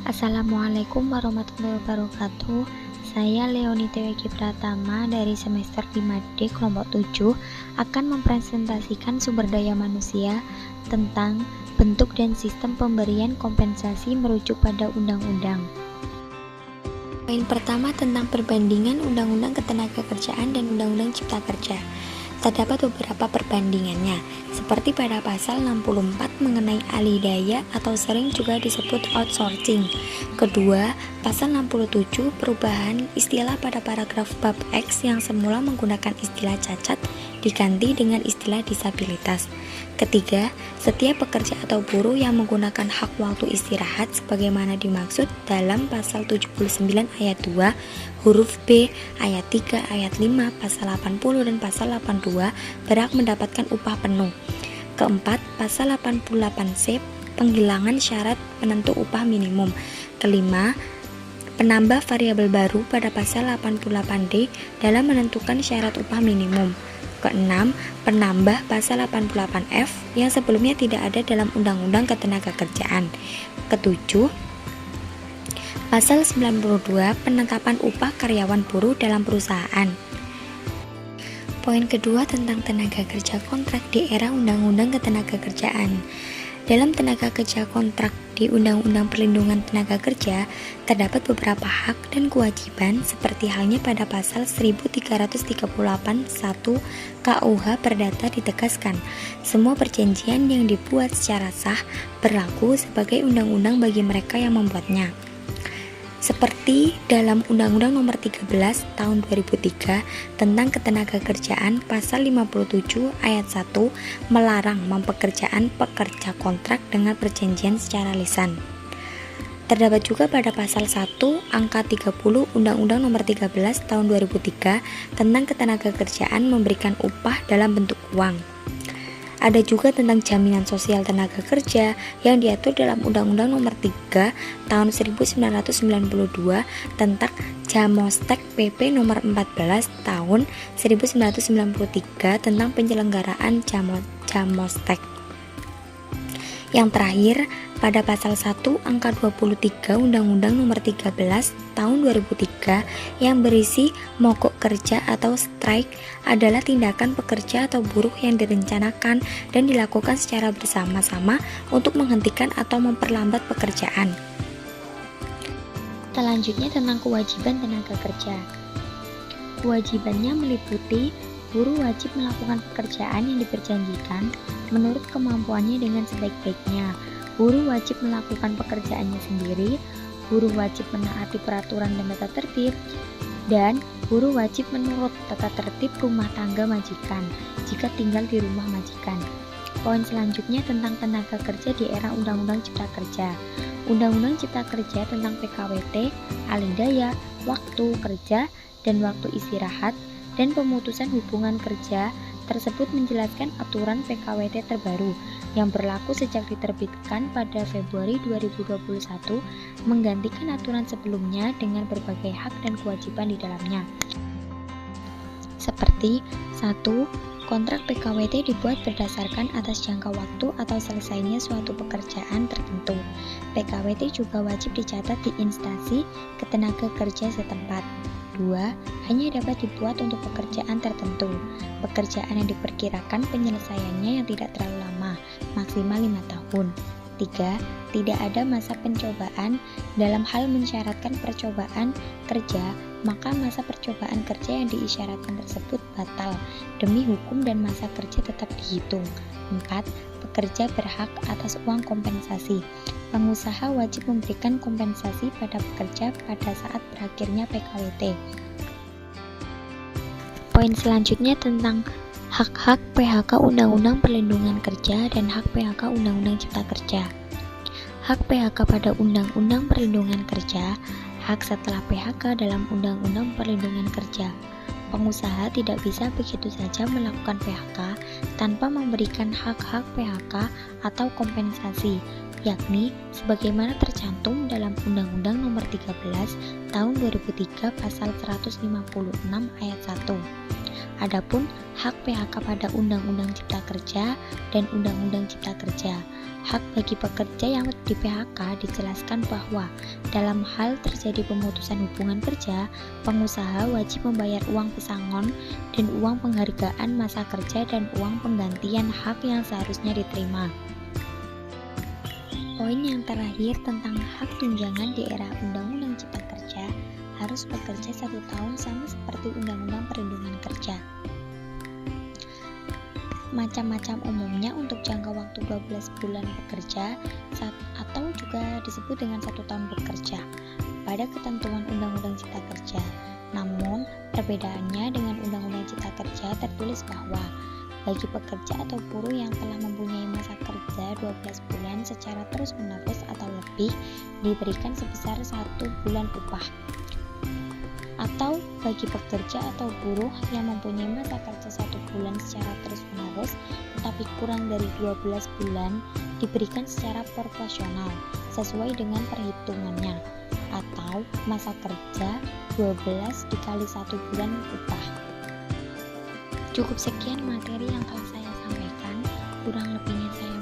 Assalamualaikum warahmatullahi wabarakatuh. Saya Leoni Tweki Pratama dari semester 5D kelompok 7 akan mempresentasikan sumber daya manusia tentang bentuk dan sistem pemberian kompensasi merujuk pada undang-undang. Poin pertama tentang perbandingan Undang-Undang Ketenagakerjaan dan Undang-Undang Cipta Kerja. Terdapat beberapa perbandingannya, seperti pada pasal 64 mengenai alih daya atau sering juga disebut outsourcing. Kedua, pasal 67 perubahan istilah pada paragraf bab X yang semula menggunakan istilah cacat diganti dengan istilah disabilitas. Ketiga, setiap pekerja atau buruh yang menggunakan hak waktu istirahat sebagaimana dimaksud dalam pasal 79 ayat 2, huruf B, ayat 3, ayat 5, pasal 80 dan pasal 82 berhak mendapatkan upah penuh. Keempat, pasal 88C penghilangan syarat penentu upah minimum. Kelima, penambah variabel baru pada pasal 88D dalam menentukan syarat upah minimum. Keenam, penambah pasal 88F yang sebelumnya tidak ada dalam Undang-Undang Ketenagakerjaan. Ketujuh, pasal 92 penetapan upah karyawan buruh dalam perusahaan. Poin kedua tentang tenaga kerja kontrak di era Undang-Undang Ketenagakerjaan. Dalam tenaga kerja kontrak di Undang-Undang Perlindungan Tenaga Kerja, terdapat beberapa hak dan kewajiban seperti halnya pada pasal 1338 1 KUH Perdata ditegaskan, semua perjanjian yang dibuat secara sah berlaku sebagai undang-undang bagi mereka yang membuatnya. Seperti dalam Undang-Undang Nomor 13 Tahun 2003 tentang Ketenagakerjaan pasal 57 ayat 1 melarang mempekerjaan pekerja kontrak dengan perjanjian secara lisan. Terdapat juga pada pasal 1 angka 30 Undang-Undang Nomor 13 Tahun 2003 tentang Ketenagakerjaan memberikan upah dalam bentuk uang. Ada juga tentang jaminan sosial tenaga kerja yang diatur dalam Undang-Undang Nomor 3 Tahun 1992 tentang Jamostek PP Nomor 14 Tahun 1993 tentang penyelenggaraan Jamostek. Yang terakhir, pada pasal 1 angka 23 Undang-Undang Nomor 13 Tahun 2003 yang berisi mogok kerja atau strike adalah tindakan pekerja atau buruh yang direncanakan dan dilakukan secara bersama-sama untuk menghentikan atau memperlambat pekerjaan. Selanjutnya tentang kewajiban tenaga kerja. Kewajibannya meliputi buruh wajib melakukan pekerjaan yang diperjanjikan menurut kemampuannya dengan sebaik-baiknya. Buruh wajib melakukan pekerjaannya sendiri, buruh wajib menaati peraturan dan tata tertib, dan buruh wajib menurut tata tertib rumah tangga majikan jika tinggal di rumah majikan. Poin selanjutnya tentang tenaga kerja di era Undang-Undang Cipta Kerja. Undang-Undang Cipta Kerja tentang PKWT, alih daya, waktu kerja, dan waktu istirahat, dan pemutusan hubungan kerja tersebut menjelaskan aturan PKWT terbaru yang berlaku sejak diterbitkan pada Februari 2021 menggantikan aturan sebelumnya dengan berbagai hak dan kewajiban di dalamnya. Seperti 1. Kontrak PKWT dibuat berdasarkan atas jangka waktu atau selesainya suatu pekerjaan tertentu. PKWT juga wajib dicatat di instansi ketenaga kerja setempat. 2. Hanya dapat dibuat untuk pekerjaan tertentu. Pekerjaan yang diperkirakan penyelesaiannya yang tidak terlalu lama, maksimal 5 tahun. 3. Tidak ada masa pencobaan. Dalam hal mensyaratkan percobaan kerja, maka masa percobaan kerja yang diisyaratkan tersebut batal. Demi hukum dan masa kerja tetap dihitung. 4. Pekerja berhak atas uang kompensasi. Pengusaha wajib memberikan kompensasi pada pekerja pada saat berakhirnya PKWT. Poin selanjutnya tentang hak-hak PHK Undang-Undang Perlindungan Kerja dan hak PHK Undang-Undang Cipta Kerja. Hak PHK pada Undang-Undang Perlindungan Kerja, hak setelah PHK dalam Undang-Undang Perlindungan Kerja. Pengusaha tidak bisa begitu saja melakukan PHK tanpa memberikan hak-hak PHK atau kompensasi, yakni sebagaimana tercantum dalam Undang-Undang Nomor 13 Tahun 2003 Pasal 156 ayat 1. Adapun hak PHK pada Undang-Undang Cipta Kerja dan Undang-Undang Cipta Kerja, Hak bagi pekerja yang di PHK dijelaskan bahwa dalam hal terjadi pemutusan hubungan kerja, pengusaha wajib membayar uang pesangon dan uang penghargaan masa kerja dan uang penggantian hak yang seharusnya diterima. Poin yang terakhir tentang hak tunjangan di era Undang-Undang Cipta Kerja harus bekerja 1 tahun sama seperti Undang-Undang Perlindungan Kerja. Macam-macam umumnya untuk jangka waktu 12 bulan bekerja atau juga disebut dengan 1 tahun bekerja pada ketentuan Undang-Undang Cipta Kerja. Namun, perbedaannya dengan Undang-Undang Cipta Kerja tertulis bahwa bagi pekerja atau buruh yang telah mempunyai masa kerja 12 bulan secara terus-menerus atau lebih diberikan sebesar 1 bulan upah. Atau bagi pekerja atau buruh yang mempunyai masa kerja 1 bulan secara terus-menerus tetapi kurang dari 12 bulan diberikan secara proporsional sesuai dengan perhitungannya, atau masa kerja 12 dikali 1 bulan upah. Cukup sekian materi yang telah saya sampaikan, kurang lebihnya saya